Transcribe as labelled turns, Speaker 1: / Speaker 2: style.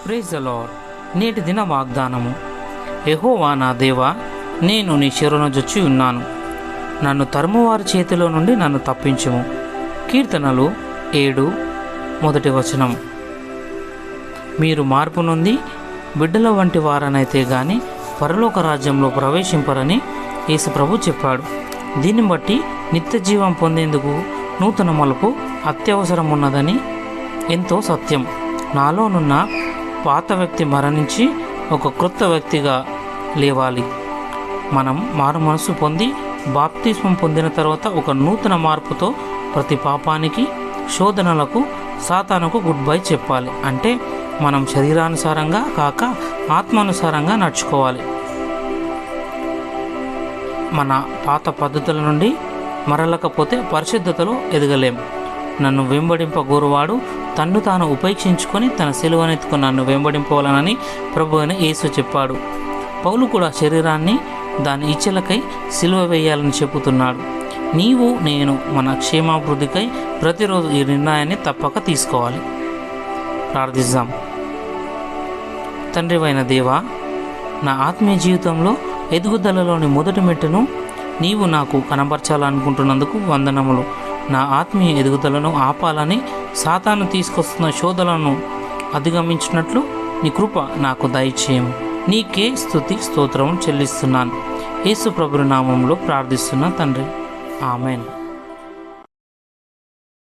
Speaker 1: Praise the lord. నేటి దిన వాగ్దానము. యెహోవా నా దేవా, నేను నీ శరణుజొచ్చి ఉన్నాను. నన్ను తరుమువారి చేతిలో నుండి నన్ను తప్పించుము. కీర్తనలు 7:1. మీరు మార్పు నొంది బిడ్డల వంటి వారనైతే గాని పరలోక రాజ్యంలో ప్రవేశింపరని యేసుప్రభు చెప్పాడు. దీన్ని బట్టి నిత్య జీవం పొందేందుకు నూతన మలుపు అత్యవసరం ఉన్నదని ఎంతో సత్యం. నాలోనున్న పాత వ్యక్తి మరణించి ఒక క్రొత్త వ్యక్తిగా లేవాలి. మనం మారు మనసు పొంది బాప్తిస్మం పొందిన తర్వాత ఒక నూతన మార్పుతో ప్రతి పాపానికి, శోధనలకు, సాతానుకు గుడ్ బై చెప్పాలి. అంటే మనం శరీరానుసారంగా కాక ఆత్మానుసారంగా నడుచుకోవాలి. మన పాత పద్ధతుల నుండి మరలకపోతే పరిశుద్ధతలో ఎదగలేం. నన్ను వెంబడింపగోరువాడు తన్ను తాను ఉపేక్షించుకొని తన సిలువనెత్తుకుని నన్ను వెంబడింపవాలనని ప్రభువైన యేసు చెప్పాడు. పౌలు కూడా శరీరాన్ని దాని ఇచ్చలకై సిలువ వేయాలని చెబుతున్నాడు. నీవు నేను మన క్షేమాభివృద్ధికై ప్రతిరోజు ఈ నిర్ణయాన్ని తప్పక తీసుకోవాలి. ప్రార్థిద్దాం. తండ్రివైన దేవా, నా ఆత్మీయ జీవితంలో ఎదుగుదలలోని మొదటి మెట్టును నీవు నాకు కనబరచాలనుకుంటున్నందుకు వందనములు. నా ఆత్మీయ ఎదుగుదలను ఆపాలని సాతాను తీసుకొస్తున్న శోధనలను అధిగమించినట్లు నీ కృప నాకు దయచేయము. నీకే స్తుతి స్తోత్రము చెల్లిస్తున్నాను. యేసు ప్రభువు నామములో ప్రార్థిస్తున్నా తండ్రి. ఆమెన్.